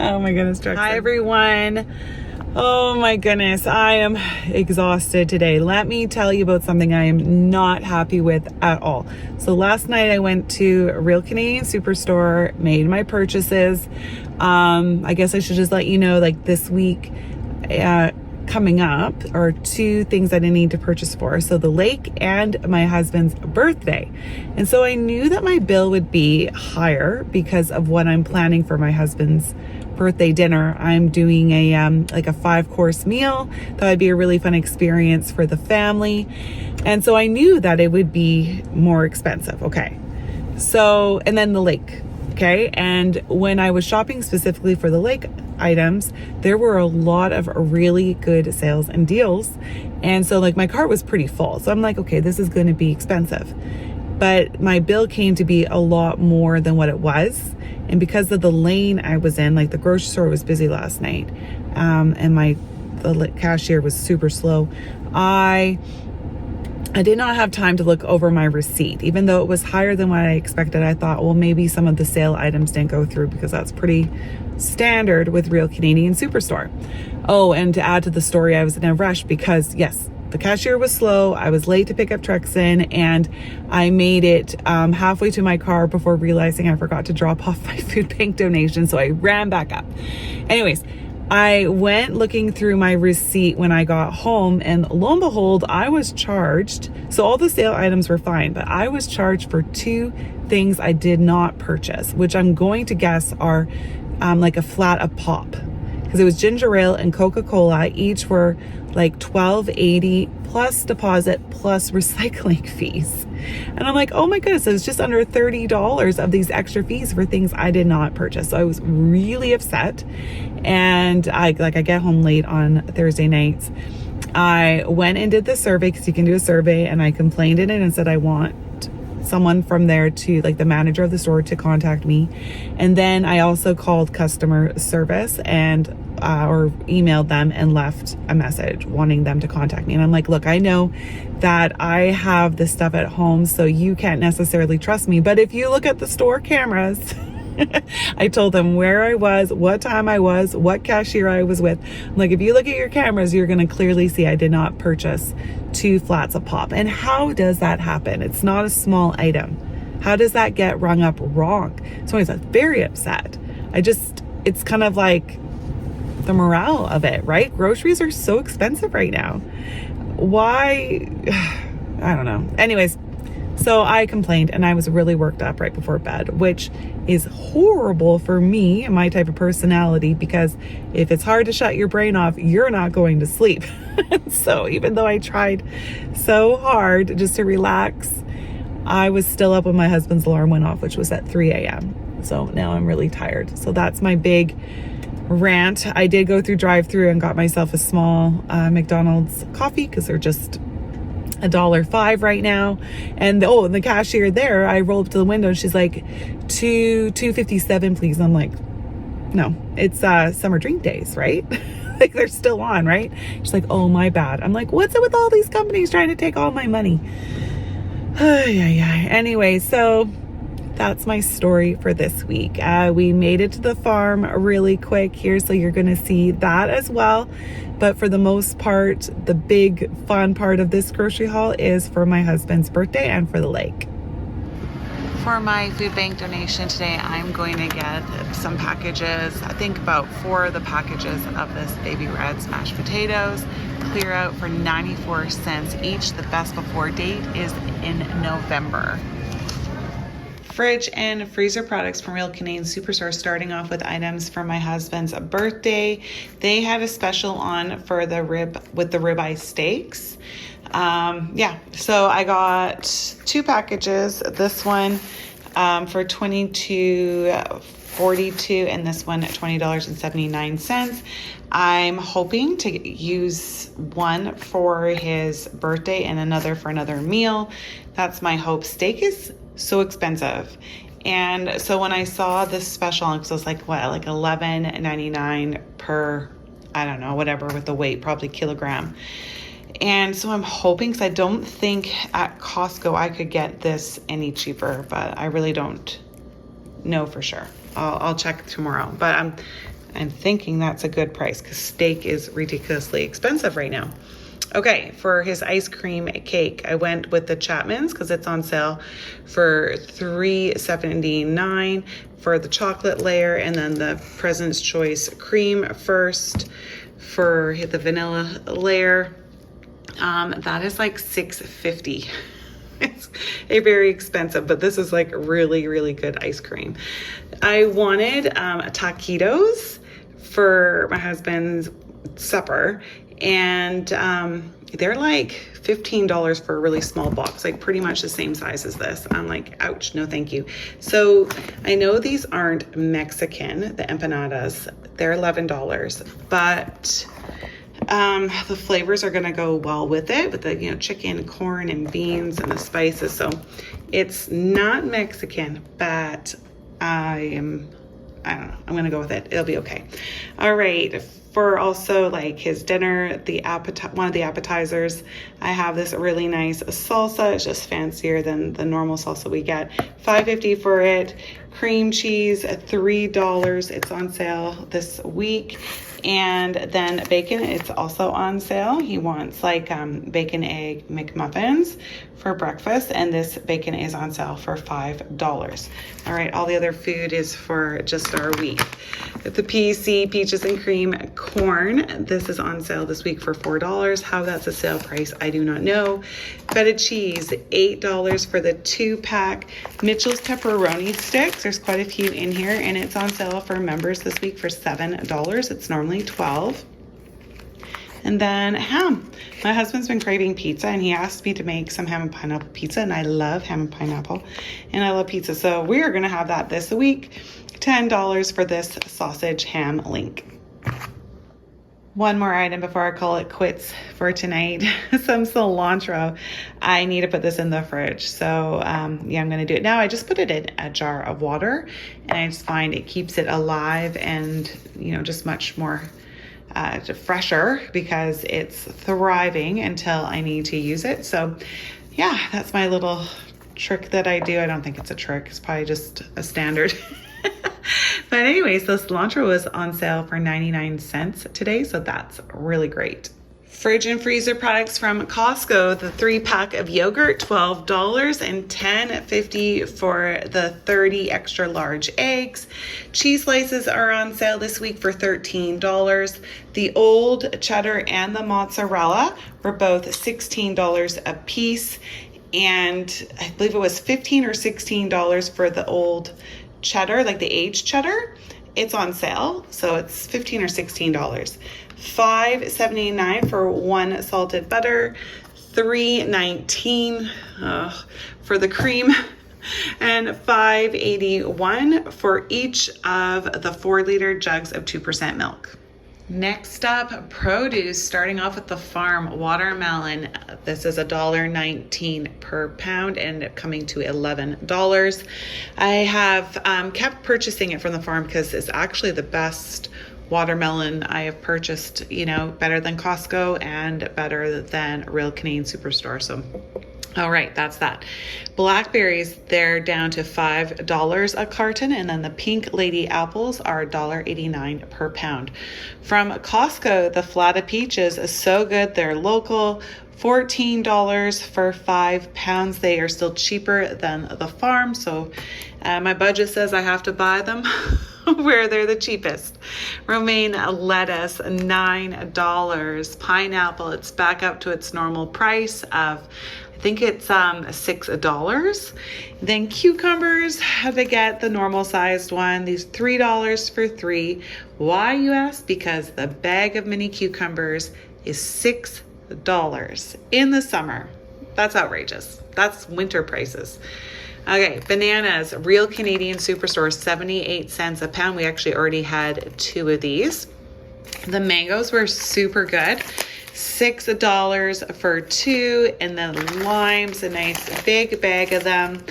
Oh my goodness, Jackson. Hi everyone. Oh my goodness, I am exhausted today. Let me tell you about something I am not happy with at all. So last night I went to Real Canadian Superstore, made my purchases. I guess I should just let you know, like this week coming up are two things I didn't need to purchase for. So the lake and my husband's birthday. And so I knew that my bill would be higher because of what I'm planning for my husband's birthday dinner. I'm doing a like a 5-course meal. That would be a really fun experience for the family. And so I knew that it would be more expensive. Okay. So, and then the lake. Okay. And when I was shopping specifically for the lake items, there were a lot of really good sales and deals. And so like my cart was pretty full. So I'm like, okay, this is going to be expensive. But my bill came to be a lot more than what it was. And because of the lane I was in, like the grocery store was busy last night, and the cashier was super slow, I did not have time to look over my receipt. Even though it was higher than what I expected, I thought, well, maybe some of the sale items didn't go through because that's pretty standard with Real Canadian Superstore. Oh, and to add to the story, I was in a rush because, yes, the cashier was slow. I was late to pick up Trexon, and I made it halfway to my car before realizing I forgot to drop off my food bank donation. So I ran back up. Anyways, I went looking through my receipt when I got home, and lo and behold, I was charged. So all the sale items were fine, but I was charged for two things I did not purchase, which I'm going to guess are like a flat of pop. Because it was ginger ale and Coca-Cola. Each were like $12.80 plus deposit plus recycling fees. And I'm like, oh my goodness, it was just under $30 of these extra fees for things I did not purchase. So I was really upset. And I get home late on Thursday nights. I went and did the survey, because you can do a survey, and I complained in it and said I want someone from there to, like the manager of the store, to contact me. And then I also called customer service and or emailed them and left a message wanting them to contact me. And I'm like, look, I know that I have this stuff at home, so you can't necessarily trust me, but if you look at the store cameras, I told them where I was, what time I was, what cashier I was with. I'm like, if you look at your cameras, you're going to clearly see I did not purchase 2 flats of pop. And how does that happen? It's not a small item. How does that get rung up wrong? So I was very upset. It's kind of like the morale of it, right? Groceries are so expensive right now. Why? I don't know. Anyways, so I complained, and I was really worked up right before bed, which is horrible for me and my type of personality, because if it's hard to shut your brain off, you're not going to sleep. So even though I tried so hard just to relax, I was still up when my husband's alarm went off, which was at 3 a.m. So now I'm really tired. So that's my big rant. I did go through drive-through and got myself a small McDonald's coffee, because they're just $1.05 right now. And the cashier there, I rolled up to the window and she's like, $2.57 please. And I'm like, no, it's summer drink days, right? Like they're still on, right? She's like, oh my bad. I'm like, what's it with all these companies trying to take all my money? Anyway, so that's my story for this week. We made it to the farm really quick here, so you're going to see that as well. But for the most part, the big fun part of this grocery haul is for my husband's birthday and for the lake. For my food bank donation today, I'm going to get some packages. I think about 4 of the packages of this Baby Red's mashed potatoes. Clear out for 94 cents each. The best before date is in November. Fridge and freezer products from Real Canadian Superstore, starting off with items for my husband's birthday. They had a special on for the ribeye steaks. So I got 2 packages. This one for $22.42 and this one at $20.79. I'm hoping to use one for his birthday and another for another meal. That's my hope. Steak is so expensive. And so when I saw this special, because it was like $11.99 per, I don't know, whatever with the weight, probably kilogram. And so I'm hoping, because I don't think at Costco I could get this any cheaper, but I really don't know for sure. I'll check tomorrow. But I'm I'm thinking that's a good price because steak is ridiculously expensive right now. Okay, for his ice cream cake, I went with the Chapman's because it's on sale for $3.79 for the chocolate layer, and then the President's Choice cream first for the vanilla layer. That is like $6.50. It's a very expensive, but this is like really, really good ice cream. I wanted taquitos for my husband's supper, and they're like $15 for a really small box, like pretty much the same size as this. I'm like, ouch, no thank you. So I know these aren't Mexican, the empanadas, they're $11, but the flavors are gonna go well with it, with the chicken, corn, and beans, and the spices. So it's not Mexican, but I don't know, I'm gonna go with it. It'll be okay. All right, for also like his dinner, one of the appetizers, I have this really nice salsa. It's just fancier than the normal salsa we get. $5.50 for it. Cream cheese, $3. It's on sale this week. And then bacon, it's also on sale. He wants like bacon egg McMuffins for breakfast, and this bacon is on sale for $5. All right, all the other food is for just our week. The PC, peaches and cream corn, this is on sale this week for $4. How that's a sale price, I do not know. Feta cheese, $8 for the 2-pack. Mitchell's pepperoni sticks, there's quite a few in here, and it's on sale for members this week for $7. It's normally $12. And then ham. My husband's been craving pizza, and he asked me to make some ham and pineapple pizza, and I love ham and pineapple, and I love pizza. So we are gonna have that this week. $10 for this sausage ham link. One more item before I call it quits for tonight. Some cilantro. I need to put this in the fridge. So yeah, I'm gonna do it now. I just put it in a jar of water, and I just find it keeps it alive and just much more fresher because it's thriving until I need to use it. So yeah, that's my little trick that I do. I don't think it's a trick. It's probably just a standard. But anyways, the cilantro was on sale for 99 cents today, so that's really great. Fridge and freezer products from Costco, the 3-pack of yogurt, $12, and $10.50 for the 30 extra large eggs. Cheese slices are on sale this week for $13. The old cheddar and the mozzarella were both $16 a piece, and I believe it was $15 or $16 for the old cheddar, like the aged cheddar. It's on sale, so it's $15 or $16. $5.79 for one salted butter, $3.19 for the cream, and $5.81 for each of the 4-liter jugs of 2% milk. Next up, produce, starting off with the farm watermelon. This is $1.19 per pound and coming to $11. I have kept purchasing it from the farm because it's actually the best watermelon I have purchased, better than Costco and better than Real Canadian Superstore. So all right, that's that. Blackberries, they're down to $5 a carton, and then the Pink Lady apples are $1.89 per pound. From Costco, the Flata peaches is so good. They're local, $14 for 5 pounds. They are still cheaper than the farm, so my budget says I have to buy them where they're the cheapest. Romaine lettuce, $9. Pineapple, it's back up to its normal price of, I think it's $6. Then cucumbers, how to get the normal sized one, these $3 for 3. Why, you ask? Because the bag of mini cucumbers is $6 in the summer. That's outrageous. That's winter prices. Okay, bananas, Real Canadian Superstore, 78 cents a pound. We actually already had 2 of these. The mangoes were super good. $6 for 2, and then limes, a nice big bag of them,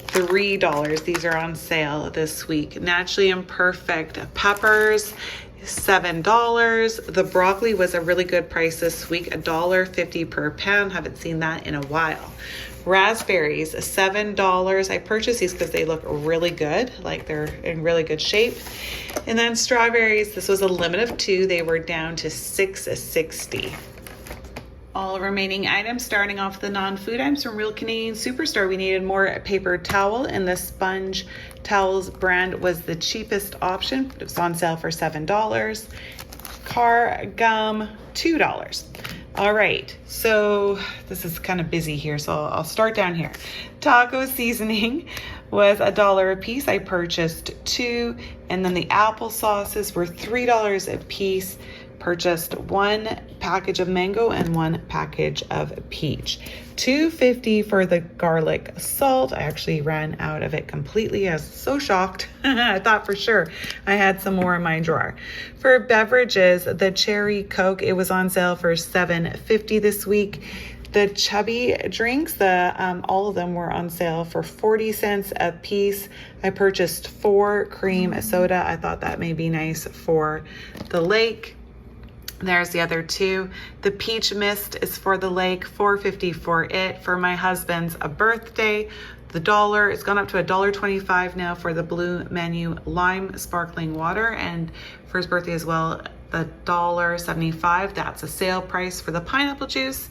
$3. These are on sale this week. Naturally Imperfect peppers, $7. The broccoli was a really good price this week, $1.50 per pound. Haven't seen that in a while. Raspberries, $7. I purchased these because they look really good, like they're in really good shape. And then strawberries, this was a limit of 2. They were down to $6.60. All remaining items, starting off the non-food items from Real Canadian Superstore. We needed more paper towel, and the sponge towels brand was the cheapest option. It was on sale for $7. Car gum, $2. All right, so this is kind of busy here, so I'll start down here. Taco seasoning was $1 a piece. I purchased 2, and then the apple sauces were $3 a piece. Purchased 1 package of mango and 1 package of peach. $2.50 for the garlic salt. I actually ran out of it completely. I was so shocked. I thought for sure I had some more in my drawer. For beverages, the cherry Coke, it was on sale for $7.50 this week. The chubby drinks, all of them were on sale for 40 cents a piece. I purchased 4 cream soda. I thought that may be nice for the lake. There's the other 2. The peach mist is for the lake, $4.50 for it. For my husband's birthday, the dollar, it's gone up to $1.25 now for the Blue Menu lime sparkling water, and for his birthday as well, the $1.75. That's a sale price for the pineapple juice.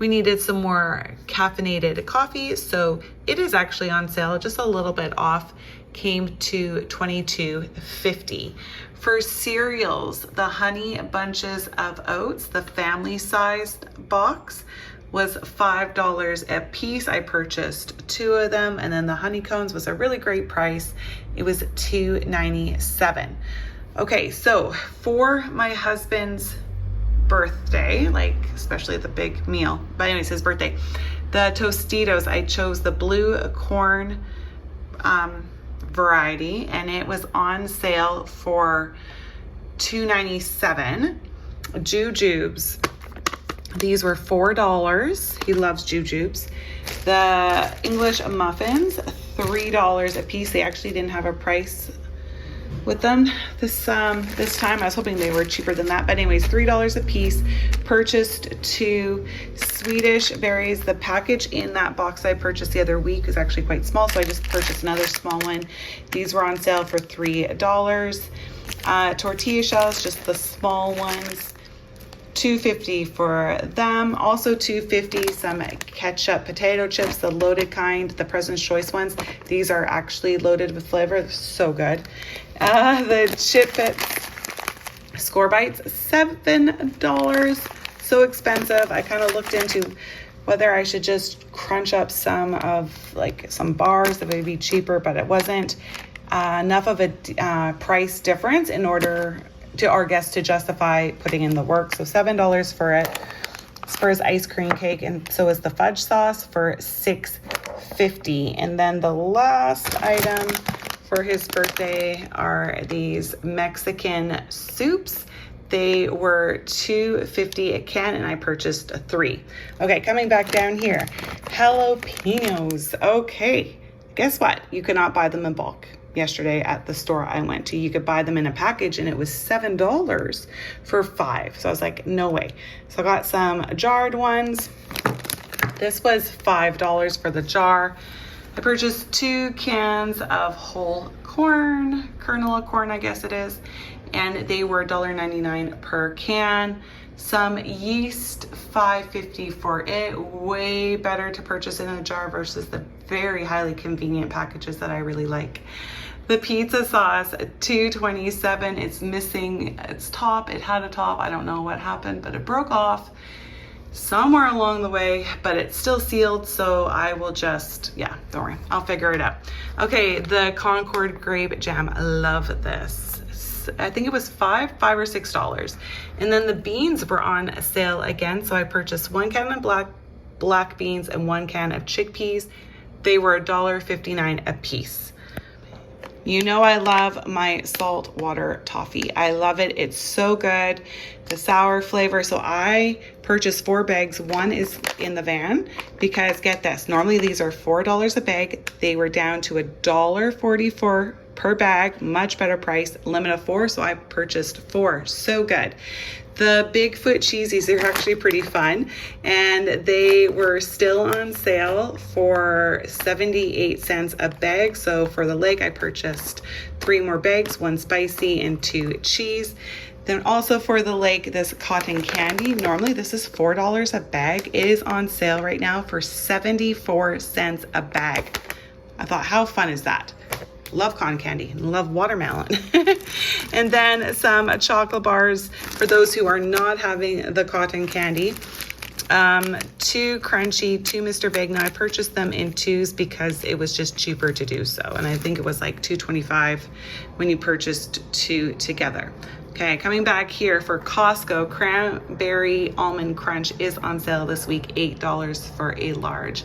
We needed some more caffeinated coffee, so it is actually on sale, just a little bit off, came to $22.50. For cereals, the Honey Bunches of Oats, the family-sized box, was $5 a piece. I purchased 2 of them, and then the honeycombs was a really great price. It was $2.97. Okay, so for my husband's birthday, like especially the big meal, but anyways, his birthday, the Tostitos, I chose the blue corn variety, and it was on sale for $2.97. Jujubes, these were $4. He loves Jujubes. The English muffins, $3 a piece. They actually didn't have a price with them this time. I was hoping they were cheaper than that, but anyways, $3 a piece. Purchased 2 Swedish berries. The package in that box I purchased the other week was actually quite small, so I just purchased another small one. These were on sale for $3. Tortilla shells, just the small ones, $2.50 for them. Also $2.50 some ketchup potato chips, the loaded kind, the President's Choice ones. These are actually loaded with flavor, so good. The Chip Score Bites, $7. So expensive. I kind of looked into whether I should just crunch up some bars that would be cheaper, but it wasn't enough of a price difference in order to our guests to justify putting in the work. So $7 for it. It's for his ice cream cake, and so is the fudge sauce for $6.50. And then the last item for his birthday are these Mexican soups. They were $2.50 a can, and I purchased 3. Okay, coming back down here, jalapenos. Okay, guess what? You cannot buy them in bulk. Yesterday at the store I went to, you could buy them in a package, and it was $7 for 5. So I was like, no way. So I got some jarred ones. This was $5 for the jar. I purchased 2 cans of whole corn, kernel of corn, I guess it is, and they were $1.99 per can. Some yeast, $5.50 for it. Way better to purchase in a jar versus the very highly convenient packages that I really like. The pizza sauce, $2.27. It's missing its top. It had a top. I don't know what happened, but it broke off somewhere along the way, but it's still sealed, so I will just, yeah, don't worry, I'll figure it out. Okay, the Concord grape jam, I love this. I think it was $5 or $6. And then the beans were on sale again, so I purchased 1 can of black beans and 1 can of chickpeas. They were $1.59 a piece. You know I love my salt water toffee. I love it. It's so good. The sour flavor. So I purchased 4 bags. 1 is in the van because get this. Normally these are $4 a bag. They were down to $1.44 per bag, much better price, limit of 4, so I purchased 4. So good. The Bigfoot cheesies are actually pretty fun, and they were still on sale for 78 cents a bag. So for the leg, I purchased 3 more bags, 1 spicy and 2 cheese. Then also for the leg, this cotton candy, normally this is $4 a bag. It is on sale right now for 74 cents a bag. I thought, how fun is that? Love cotton candy, love watermelon. And then some chocolate bars for those who are not having the cotton candy. 2 crunchy, 2 Mr. Big. Now I purchased them in 2s because it was just cheaper to do so. And I think it was like $2.25 when you purchased 2 together. Okay, coming back here for Costco, Cranberry Almond Crunch is on sale this week, $8 for a large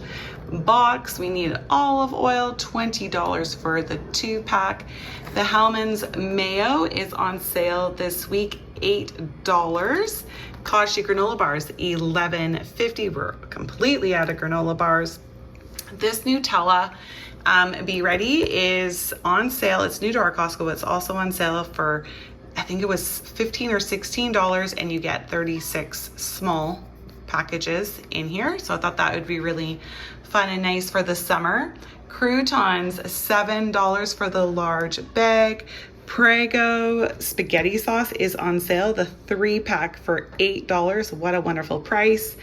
box. We need olive oil, $20 for the 2-pack. The Hellmann's Mayo is on sale this week, $8. Kashi granola bars, $11.50. We're completely out of granola bars. This Nutella, Be Ready, is on sale. It's new to our Costco, but it's also on sale for, I think it was $15 or $16, and you get 36 small packages in here. So I thought that would be really fun and nice for the summer. Croutons, $7 for the large bag. Prego spaghetti sauce is on sale, the 3-pack for $8. What a wonderful price.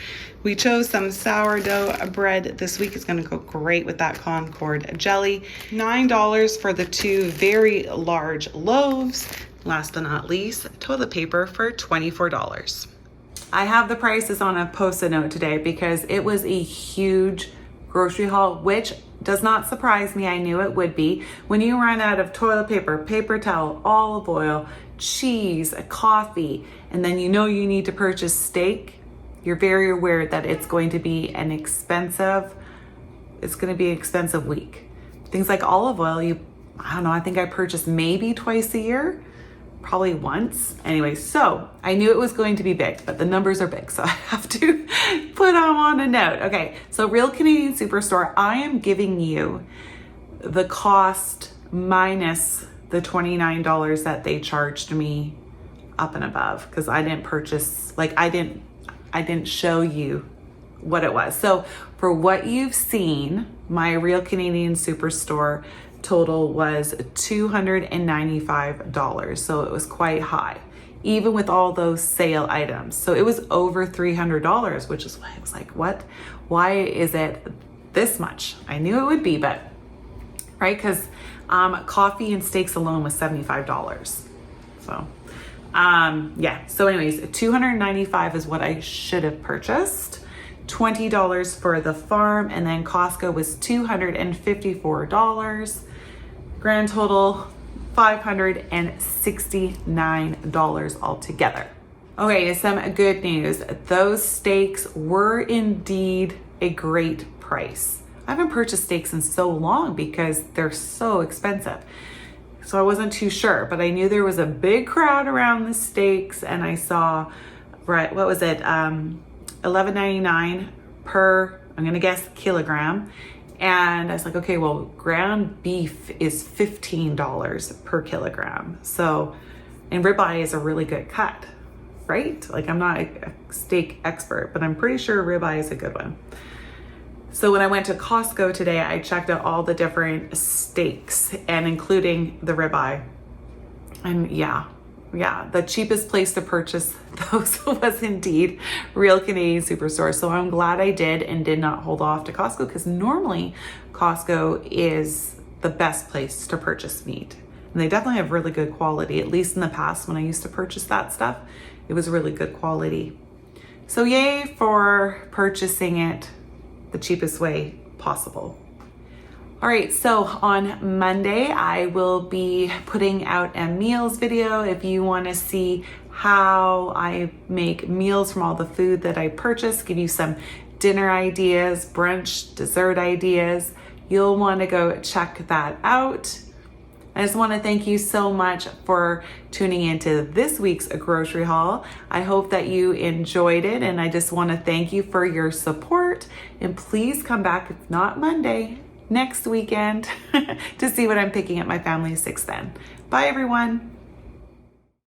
We chose some sourdough bread this week. It's going to go great with that Concord jelly. $9 for the 2 very large loaves. Last but not least, toilet paper for $24. I have the prices on a post-it note today because it was a huge grocery haul, which does not surprise me. I knew it would be. When you run out of toilet paper, paper towel, olive oil, cheese, coffee, and then you know you need to purchase steak, you're very aware that it's going to be an expensive week. Things like olive oil, I don't know, I think I purchased maybe twice a year. Probably once. Anyway, so I knew it was going to be big, but the numbers are big, so I have to put them on a note. Okay, so Real Canadian Superstore, I am giving you the cost minus the $29 that they charged me up and above, because I didn't purchase, like I didn't show you what it was. So for what you've seen, my Real Canadian Superstore total was $295. So it was quite high, even with all those sale items. So it was over $300, which is why I was like, what? Why is it this much? I knew it would be, but right, because coffee and steaks alone was $75. So yeah, so anyways, $295 is what I should have purchased. $20 for the farm, and then Costco was $254. Grand total $569 altogether. Okay, some good news. Those steaks were indeed a great price. I haven't purchased steaks in so long because they're so expensive. So I wasn't too sure, but I knew there was a big crowd around the steaks, and I saw, right, what was it? $11.99 per, I'm gonna guess, kilogram. And I was like, okay, well, ground beef is $15 per kilogram. So, and ribeye is a really good cut, right? Like, I'm not a steak expert, but I'm pretty sure ribeye is a good one. So when I went to Costco today, I checked out all the different steaks, and including the ribeye. And yeah, the cheapest place to purchase those was indeed Real Canadian Superstore. So I'm glad I did and did not hold off to Costco, because normally Costco is the best place to purchase meat. And they definitely have really good quality. At least in the past when I used to purchase that stuff, it was really good quality. So yay for purchasing it the cheapest way possible. All right, so on Monday, I will be putting out a meals video. If you wanna see how I make meals from all the food that I purchase, give you some dinner ideas, brunch, dessert ideas, you'll wanna go check that out. I just wanna thank you so much for tuning into this week's grocery haul. I hope that you enjoyed it, and I just wanna thank you for your support. And please come back, if not Monday, next weekend to see what I'm picking at my family's 6th then. Bye everyone.